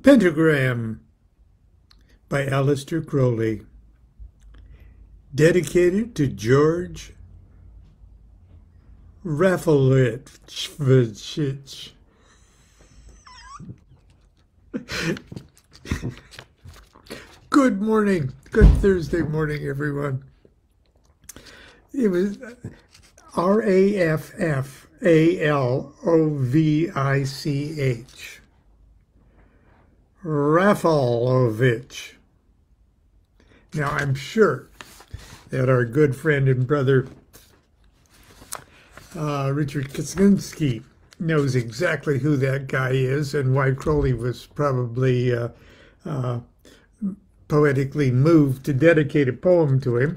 Pentagram by Aleister Crowley, dedicated to George Rafflevich. Good morning. Good Thursday morning, everyone. It was Raffallovich. Raffalevich. Now, I'm sure that our good friend and brother Richard Kaczynski knows exactly who that guy is and why Crowley was probably poetically moved to dedicate a poem to him.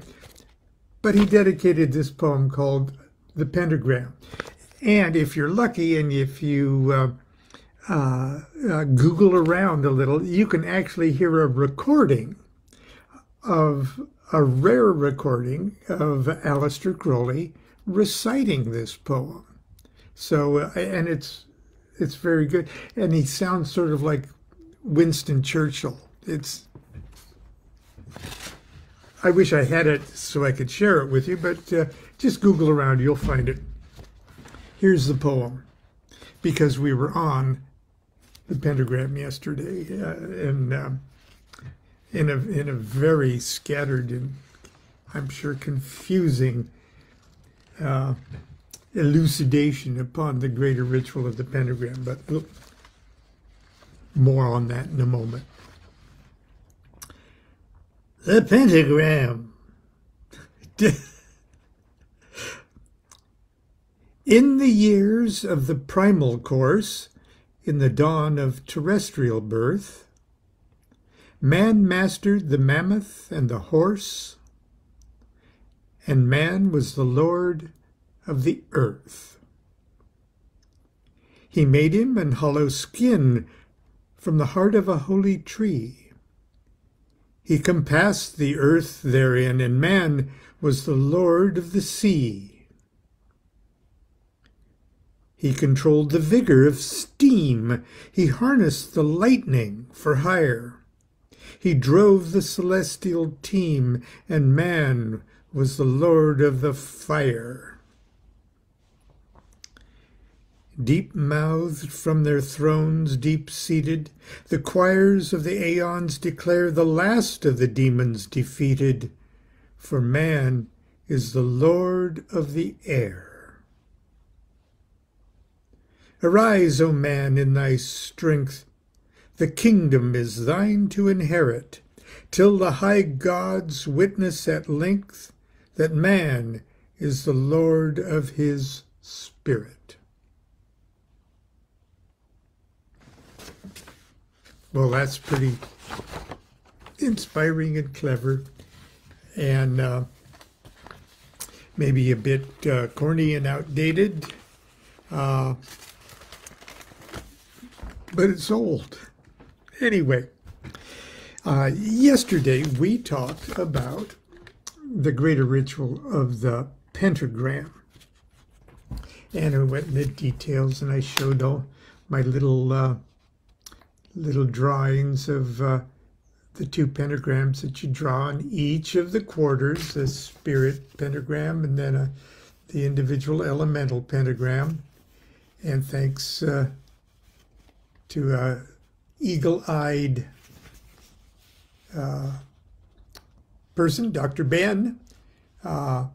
But he dedicated this poem called The Pentagram. And if you're lucky and if you Google around a little, you can actually hear a recording of a rare recording of Aleister Crowley reciting this poem. So, and it's very good. And he sounds sort of like Winston Churchill. I wish I had it so I could share it with you, but just Google around, you'll find it. Here's the poem, because we were on the pentagram yesterday, and in a very scattered and I'm sure confusing elucidation upon the greater ritual of the pentagram, but more on that in a moment. The pentagram. In the years of the primal course, in the dawn of terrestrial birth, man mastered the mammoth and the horse, and man was the lord of the earth. He made him an hollow skin from the heart of a holy tree. He compassed the earth therein, and man was the lord of the sea. He controlled the vigor of steam. He harnessed the lightning for hire. He drove the celestial team, and man was the lord of the fire. Deep-mouthed from their thrones, deep-seated, the choirs of the aeons declare the last of the demons defeated, for man is the lord of the air. Arise, O man, in thy strength. The kingdom is thine to inherit, till the high gods witness at length that man is the lord of his spirit. Well, that's pretty inspiring and clever, and maybe a bit corny and outdated. But it's old. Anyway, yesterday we talked about the greater ritual of the pentagram. And I went into details, and I showed all my little drawings of the two pentagrams that you draw on each of the quarters, the spirit pentagram and then the individual elemental pentagram. And thanks to eagle-eyed person, Dr. Ben. I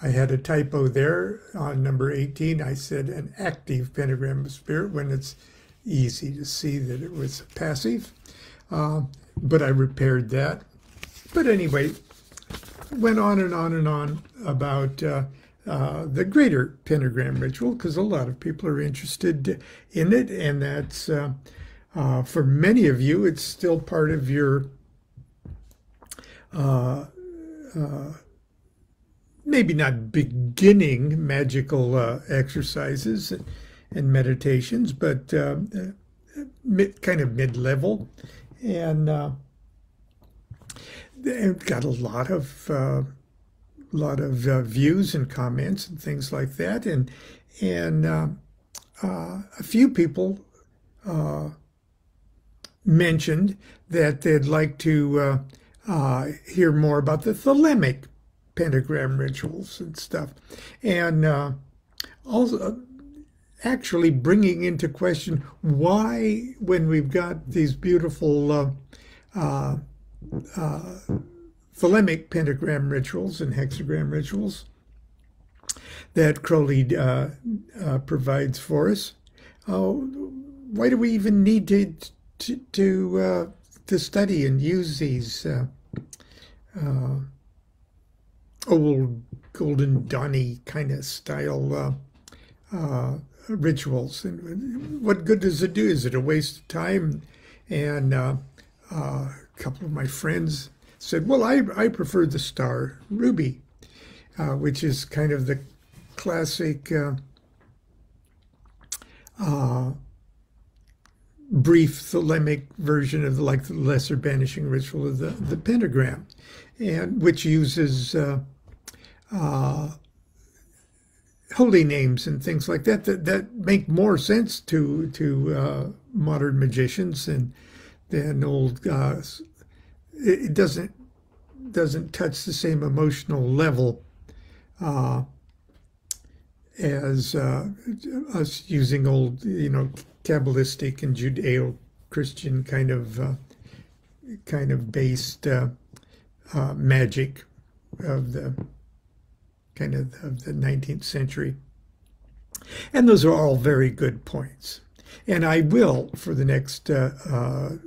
had a typo there on number 18. I said an active pentagram of spirit when it's easy to see that it was passive. But I repaired that. But anyway, went on and on and on about the greater pentagram ritual, because a lot of people are interested in it, and that's for many of you, it's still part of your maybe not beginning magical exercises and meditations, but kind of mid-level, and they've got a lot of views and comments and things like that, and a few people mentioned that they'd like to hear more about the Thelemic pentagram rituals and stuff. And also actually bringing into question why, when we've got these beautiful Thelemic pentagram rituals and hexagram rituals that Crowley provides for us, why do we even need to study and use these old Golden Dawn-y kind of style rituals? And what good does it do? Is it a waste of time? And a couple of my friends said, well, I prefer the star ruby, which is kind of the classic brief Thelemic version of like the lesser banishing ritual of the pentagram, and which uses holy names and things like that make more sense to modern magicians than old. It doesn't touch the same emotional level as us using old, Kabbalistic and Judeo-Christian kind of based magic of the 19th century. And those are all very good points. And I will, for the next 2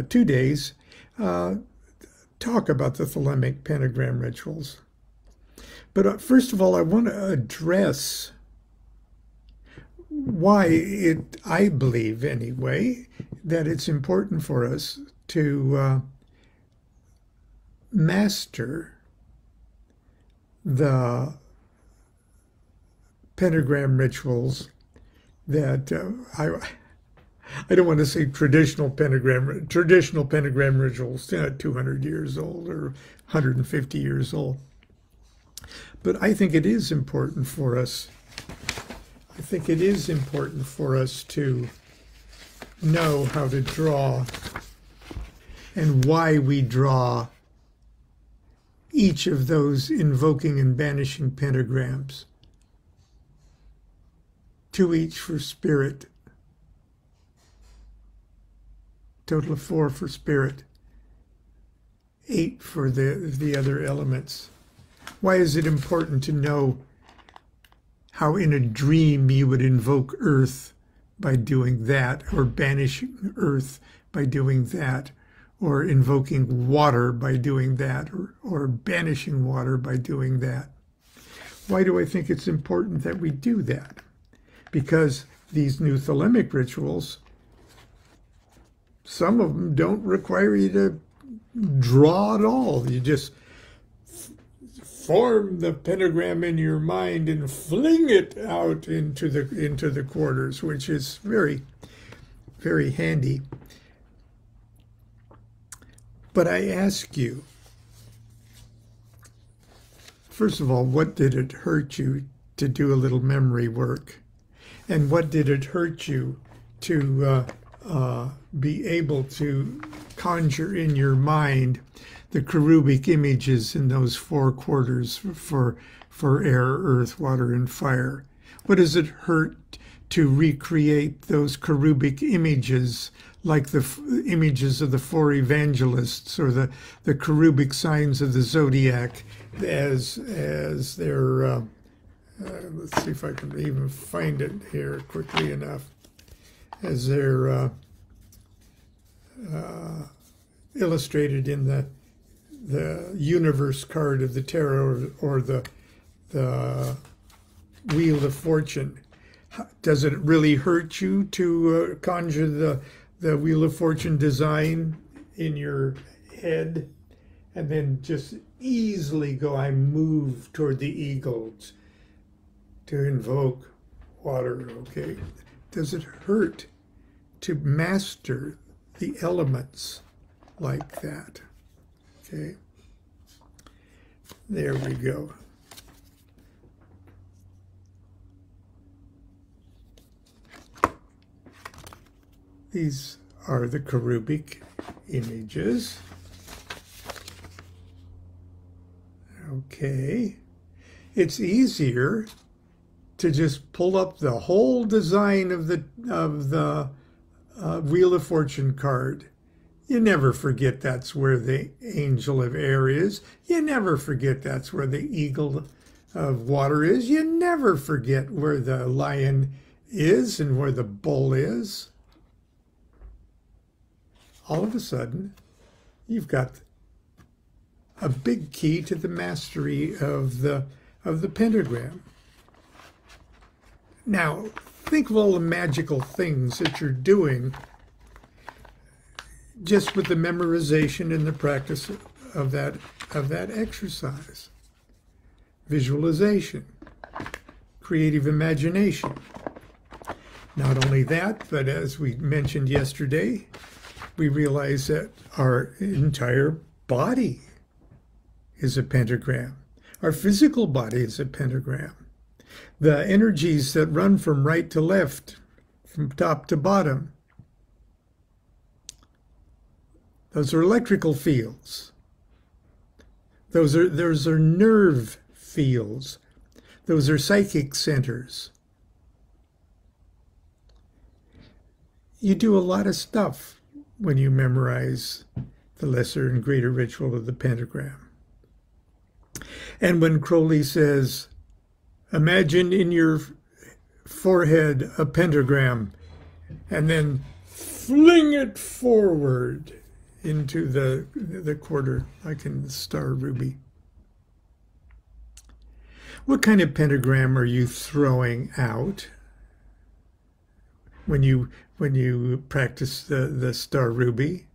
days, talk about the Thelemic pentagram rituals. But first of all, I want to address why I believe anyway, that it's important for us to master the pentagram rituals that I don't want to say traditional pentagram rituals, 200 years old or 150 years old. But I think it is important for us. I think it is important for us to know how to draw and why we draw each of those invoking and banishing pentagrams. 2 each for spirit. Total of 4 for spirit. 8 for the other elements. Why is it important to know how in a dream you would invoke earth by doing that, or banish earth by doing that, or invoking water by doing that, or banishing water by doing that? Why do I think it's important that we do that? Because these new Thelemic rituals, some of them don't require you to draw at all. You just form the pentagram in your mind and fling it out into the quarters, which is very, very handy. But I ask you, first of all, what did it hurt you to do a little memory work? And what did it hurt you to be able to conjure in your mind the cherubic images in those 4 quarters for air, earth, water, and fire? What does it hurt to recreate those cherubic images, like the images of the 4 evangelists, or the cherubic signs of the zodiac, as their let's see if I can even find it here quickly enough, as they're illustrated in the universe card of the tarot, or the Wheel of Fortune. Does it really hurt you to conjure the Wheel of Fortune design in your head and then just easily go, I move toward the eagles to invoke water, okay? Does it hurt to master the elements like that? Okay, there we go. These are the cherubic images. Okay. It's easier to just pull up the whole design of the Wheel of Fortune card. You never forget that's where the Angel of Air is. You never forget that's where the Eagle of Water is. You never forget where the Lion is and where the Bull is. All of a sudden, you've got a big key to the mastery of the pentagram. Now, think of all the magical things that you're doing just with the memorization and the practice of that exercise. Visualization, creative imagination. Not only that, but as we mentioned yesterday, we realize that our entire body is a pentagram. Our physical body is a pentagram. The energies that run from right to left, from top to bottom, those are electrical fields. Those are nerve fields. Those are psychic centers. You do a lot of stuff when you memorize the lesser and greater ritual of the pentagram. And when Crowley says, imagine in your forehead a pentagram and then fling it forward into the quarter, like in the star ruby. What kind of pentagram are you throwing out when you practice the star ruby?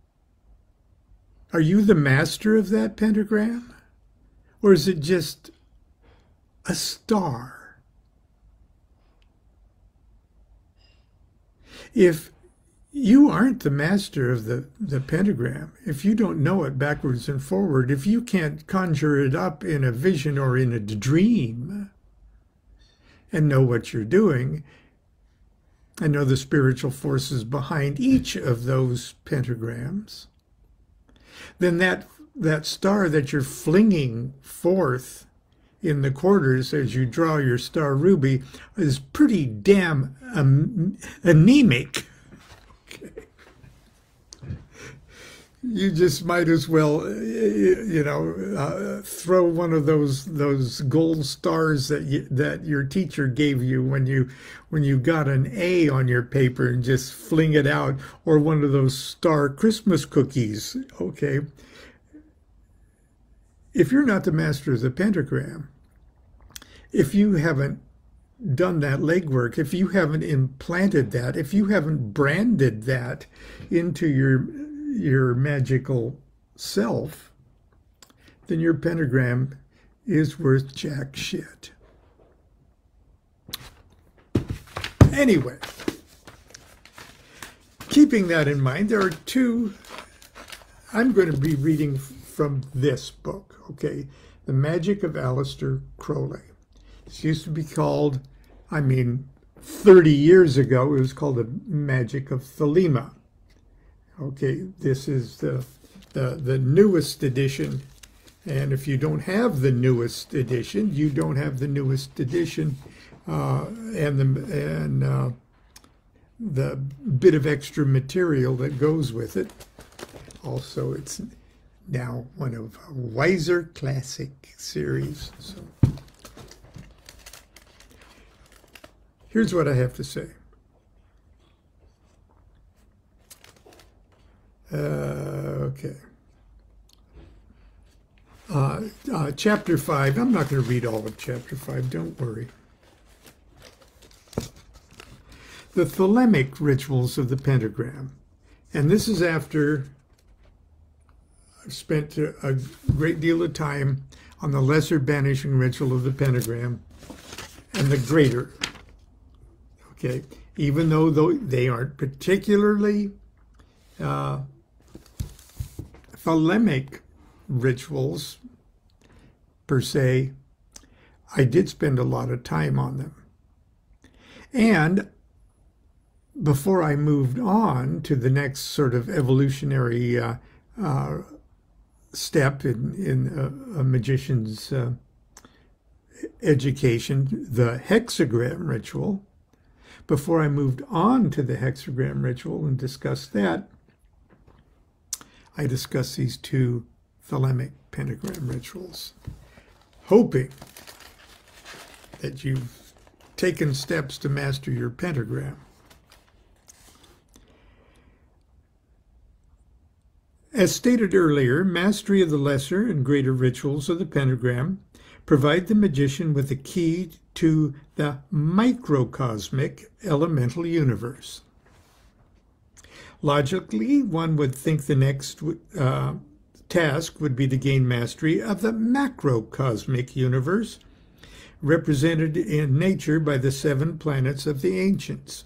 Are you the master of that pentagram? Or is it just a star? If you aren't the master of the pentagram, if you don't know it backwards and forward, if you can't conjure it up in a vision or in a dream and know what you're doing, and know the spiritual forces behind each of those pentagrams, then that star that you're flinging forth in the quarters as you draw your star ruby is pretty damn anemic. Okay. You just might as well, throw one of those gold stars that your teacher gave you when you got an A on your paper and just fling it out, or one of those star Christmas cookies. Okay. If you're not the master of the pentagram, if you haven't done that legwork, if you haven't implanted that, if you haven't branded that into your magical self, then your pentagram is worth jack shit. Anyway, keeping that in mind, there are two, I'm going to be reading from this book, okay? The Magic of Aleister Crowley. This used to be called, 30 years ago, it was called the Magic of Thelema. Okay, this is the newest edition, and if you don't have the newest edition, you don't have the newest edition, and the bit of extra material that goes with it. Also, it's now one of a Wiser Classic series. So here's what I have to say. Okay. Chapter 5. I'm not going to read all of Chapter 5. Don't worry. The Thelemic rituals of the pentagram. And this is after I've spent a great deal of time on the lesser banishing ritual of the pentagram and the greater. Okay. Even though they aren't particularly Thelemic rituals per se, I did spend a lot of time on them. And before I moved on to the next sort of evolutionary step in a magician's education, the hexagram ritual, before I moved on to the hexagram ritual and discussed that, I discussed these two Thelemic pentagram rituals, hoping that you've taken steps to master your pentagram. As stated earlier, mastery of the lesser and greater rituals of the pentagram provide the magician with a key to the microcosmic elemental universe. Logically, one would think the next task would be to gain mastery of the macrocosmic universe, represented in nature by the 7 planets of the ancients.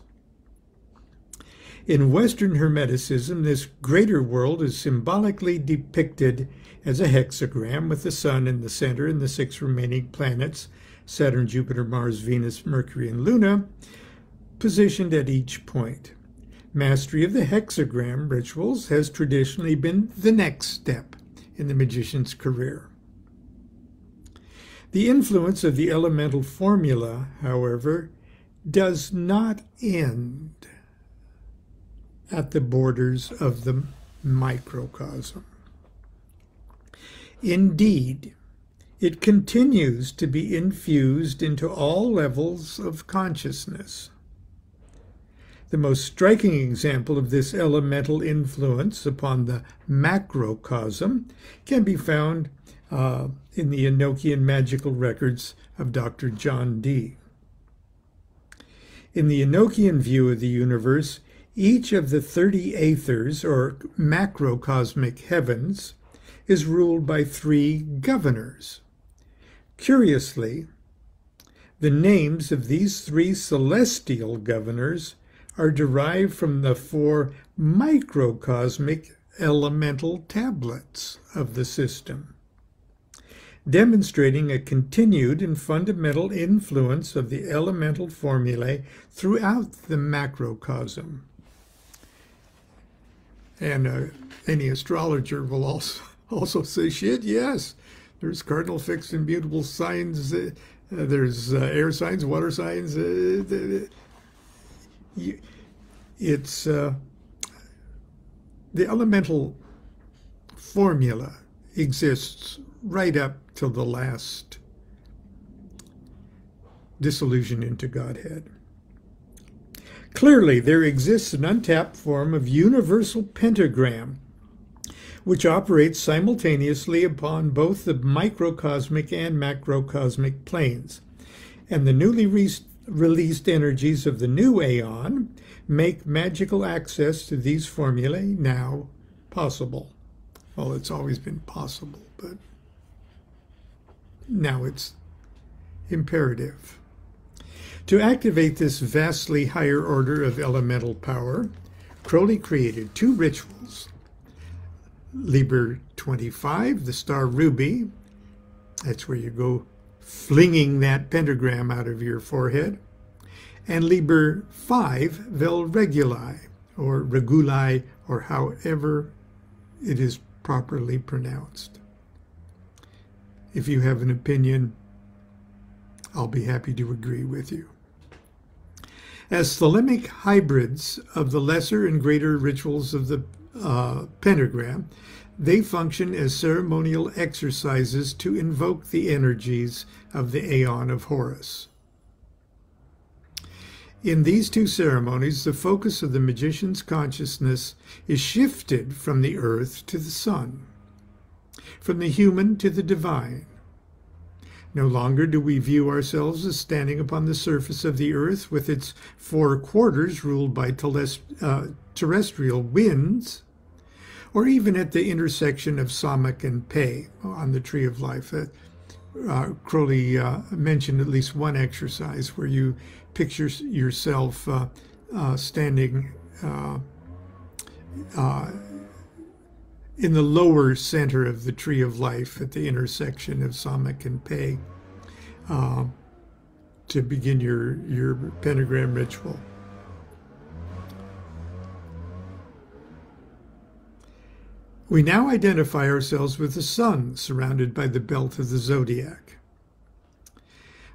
In Western Hermeticism, this greater world is symbolically depicted as a hexagram with the Sun in the center and the 6 remaining planets, Saturn, Jupiter, Mars, Venus, Mercury, and Luna, positioned at each point. Mastery of the hexagram rituals has traditionally been the next step in the magician's career. The influence of the elemental formula, however, does not end at the borders of the microcosm. Indeed, it continues to be infused into all levels of consciousness. The most striking example of this elemental influence upon the macrocosm can be found in the Enochian magical records of Dr. John Dee. In the Enochian view of the universe, each of the 30 aethers, or macrocosmic heavens, is ruled by 3 governors. Curiously, the names of these 3 celestial governors are derived from the 4 microcosmic elemental tablets of the system, demonstrating a continued and fundamental influence of the elemental formulae throughout the macrocosm. And any astrologer will also say, shit, yes, there's cardinal, fixed, and mutable signs, there's air signs, water signs, it's the elemental formula exists right up till the last dissolution into Godhead. Clearly, there exists an untapped form of universal pentagram, which operates simultaneously upon both the microcosmic and macrocosmic planes, and the newly released energies of the new aeon make magical access to these formulae now possible. Well, it's always been possible, but now it's imperative. To activate this vastly higher order of elemental power, Crowley created 2 rituals. Liber 25, the star ruby, that's where you go flinging that pentagram out of your forehead, and Liber 5, vel reguli, or reguli, or however it is properly pronounced. If you have an opinion, I'll be happy to agree with you. As Thelemic hybrids of the lesser and greater rituals of the pentagram, they function as ceremonial exercises to invoke the energies of the Aeon of Horus. In these 2 ceremonies, the focus of the magician's consciousness is shifted from the earth to the sun, from the human to the divine. No longer do we view ourselves as standing upon the surface of the earth with its 4 quarters ruled by terrestrial winds, or even at the intersection of Samak and Pe on the Tree of Life. Crowley mentioned at least one exercise where you picture yourself standing in the lower center of the Tree of Life at the intersection of Samak and Pe to begin your pentagram ritual. We now identify ourselves with the sun surrounded by the belt of the zodiac.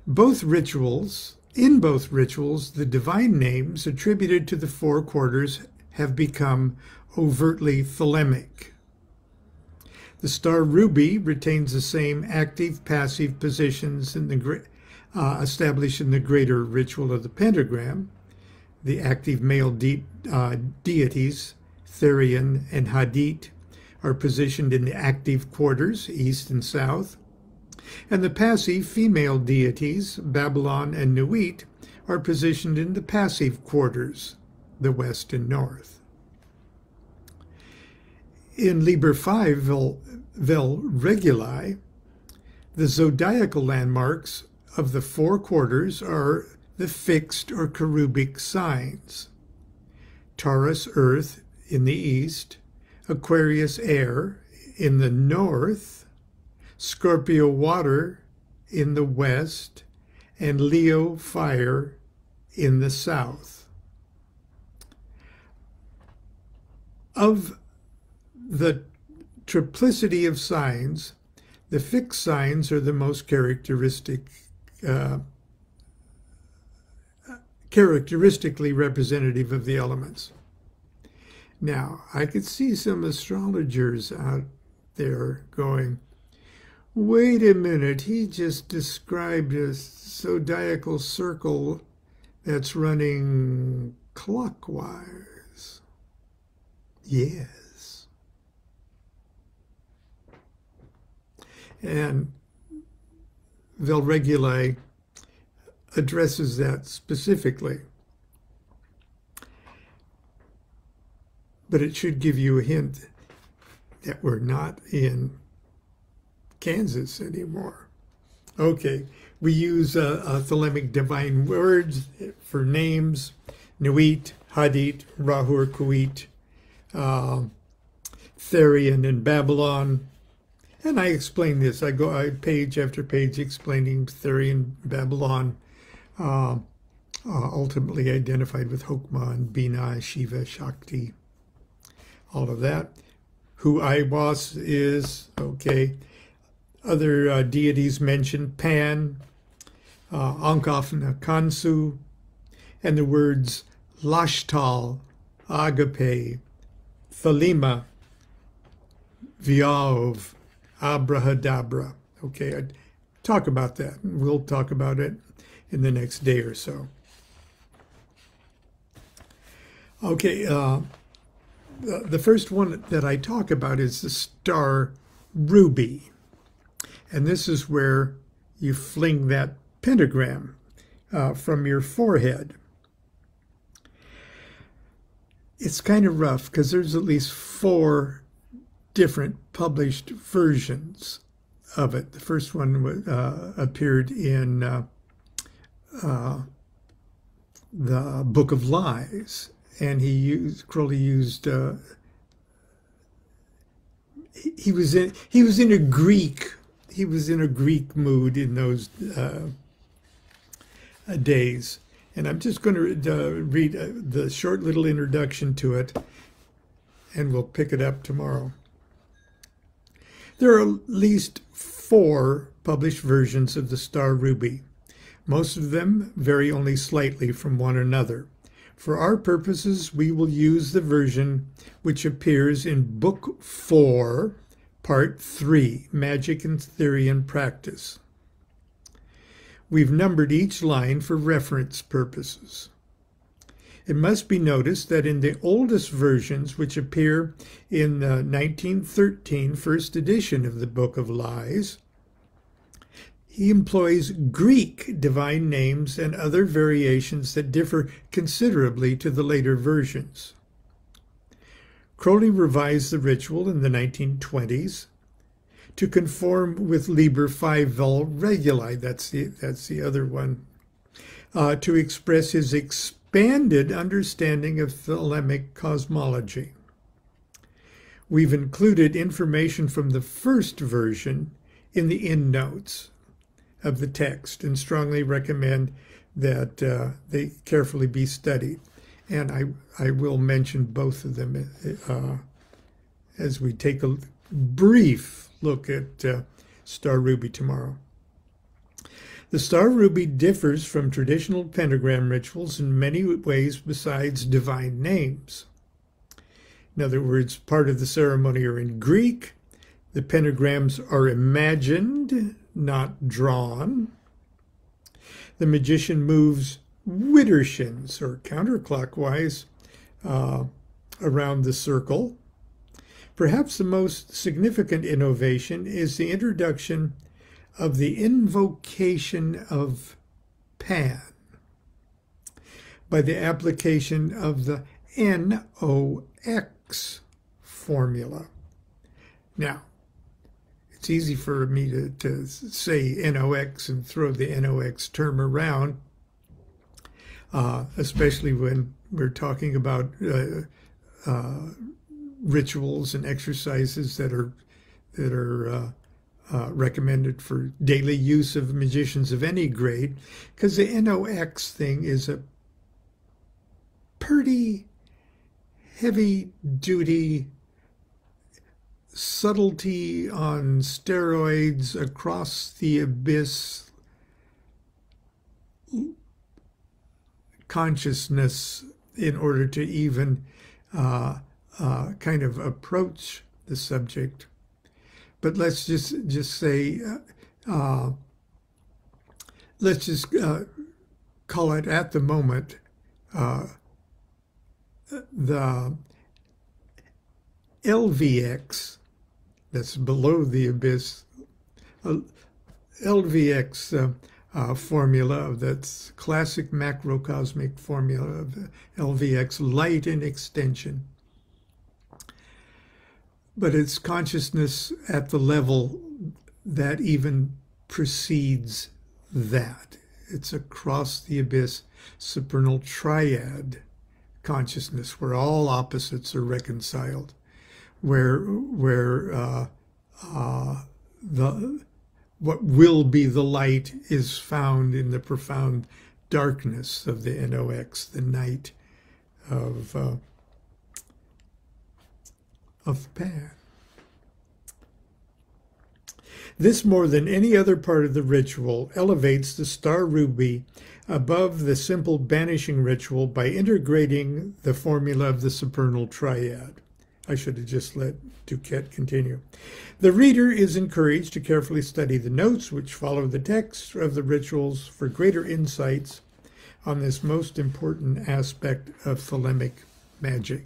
In both rituals, the divine names attributed to the four quarters have become overtly Thelemic. The star ruby retains the same active-passive positions established in the greater ritual of the pentagram. The active male deities, Therion and Hadit, are positioned in the active quarters, east and south. And the passive female deities, Babylon and Nuit, are positioned in the passive quarters, the west and north. In Liber 5 Vel Reguli, the zodiacal landmarks of the four quarters are the fixed or cherubic signs: Taurus, earth, in the east; Aquarius, air, in the north; Scorpio, water, in the west; and Leo, fire, in the south. Of the triplicity of signs, the fixed signs are the most characteristically representative of the elements. Now, I could see some astrologers out there going, wait a minute, he just described a zodiacal circle that's running clockwise. Yes. And Vel Reguli addresses that specifically. But it should give you a hint that we're not in Kansas anymore. Okay, we use Thelemic divine words for names: Nuit, Hadit, Rahur, Kuit, Therion, and Babylon. And I explain this. I go page after page explaining Therion, Babylon, ultimately identified with Hokmah and Bina, Shiva, Shakti, all of that. Who Aiwas is, okay. Other deities mentioned: Pan, Ankh-Afna, Kansu, and the words Lashtal, Agape, Thelema, Viaov, Abrahadabra. Okay, I'd talk about that. We'll talk about it in the next day or so. Okay, the first one that I talk about is the star ruby. And this is where you fling that pentagram from your forehead. It's kind of rough because there's at least 4 different published versions of it. The first one appeared in the Book of Lies, and Crowley used he was in a Greek mood in those days. And I'm just going to read the short little introduction to it, and we'll pick it up tomorrow. There are at least 4 published versions of the star ruby. Most of them vary only slightly from one another. For our purposes, we will use the version which appears in Book 4, Part 3, Magic and Therion Practice. We've numbered each line for reference purposes. It must be noticed that in the oldest versions, which appear in the 1913 first edition of the Book of Lies, he employs Greek divine names and other variations that differ considerably to the later versions. Crowley revised the ritual in the 1920s to conform with Liber 5 Vel Reguli, that's the other one, to express his expanded understanding of Thelemic cosmology. We've included information from the first version in the endnotes of the text and strongly recommend that they carefully be studied. And I will mention both of them as we take a brief look at Star Ruby tomorrow. The Star Ruby differs from traditional pentagram rituals in many ways besides divine names. In other words, part of the ceremony are in Greek. The pentagrams are imagined, not drawn. The magician moves widdershins, or counterclockwise, around the circle. Perhaps the most significant innovation is the introduction of the invocation of Pan by the application of the NOx formula. Now, it's easy for me to say NOx and throw the NOx term around, especially when we're talking about rituals and exercises that are recommended for daily use of magicians of any grade, because the NOx thing is a pretty heavy-duty subtlety on steroids across the abyss consciousness in order to even kind of approach the subject. But let's just say, let's just call it at the moment the LVX, that's below the abyss, LVX formula, that's classic macrocosmic formula of LVX, light and extension. But it's consciousness at the level that even precedes that. It's across the abyss, supernal triad consciousness, where all opposites are reconciled, where what will be the light is found in the profound darkness of the NOx, the night of Pan. This, more than any other part of the ritual, elevates the Star Ruby above the simple banishing ritual by integrating the formula of the supernal triad. I should have just let DuQuette continue. The reader is encouraged to carefully study the notes which follow the text of the rituals for greater insights on this most important aspect of Thelemic magic.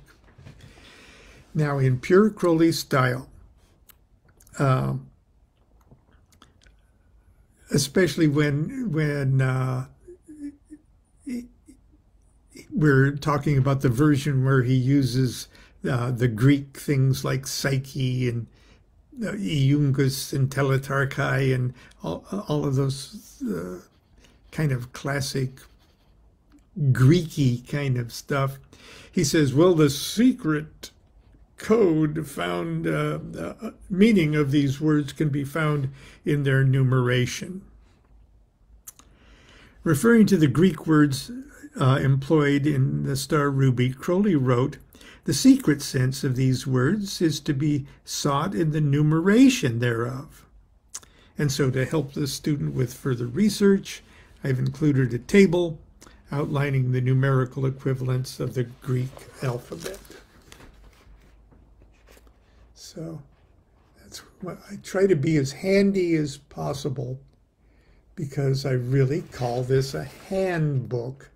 Now, in pure Crowley style, especially when we're talking about the version where he uses the Greek things like Psyche and Iungus and Teletarchai and all of those kind of classic Greeky kind of stuff. He says, well, the secret code found, meaning of these words can be found in their numeration. Referring to the Greek words employed in the Star Ruby, Crowley wrote, the secret sense of these words is to be sought in the numeration thereof. And so to help the student with further research, I've included a table outlining the numerical equivalents of the Greek alphabet. So that's what I try to be as handy as possible, because I really call this a handbook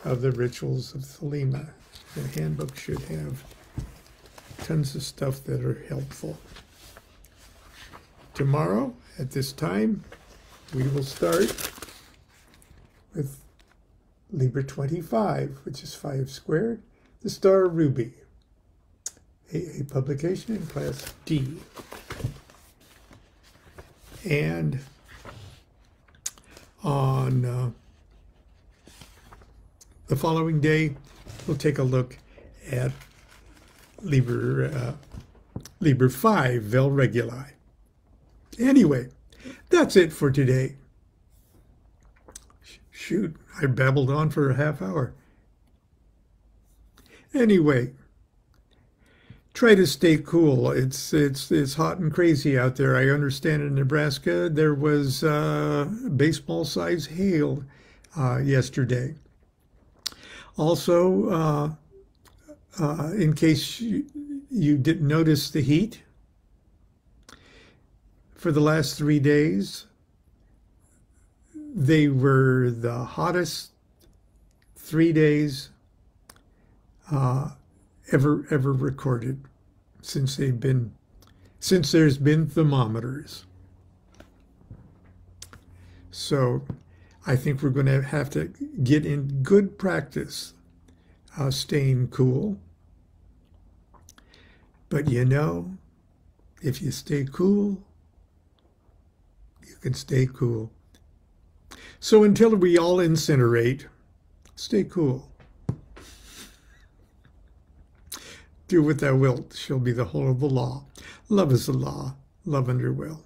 of the rituals of Thelema. The handbook should have tons of stuff that are helpful. Tomorrow, at this time, we will start with Liber 25, which is 5 squared, the Star Ruby, a publication in Class D. And on the following day, we'll take a look at Liber 5, Vel Reguli. Anyway, that's it for today. Shoot, I babbled on for a half hour. Anyway, try to stay cool. It's hot and crazy out there. I understand in Nebraska there was baseball size hail yesterday. Also, in case you didn't notice the heat, for the last 3 days, they were the hottest 3 days ever recorded since there's been thermometers. So I think we're going to have to get in good practice staying cool. But you know, if you stay cool, you can stay cool. So until we all incinerate, stay cool. Do what thou wilt shall be the whole of the law. Love is the law, love under will.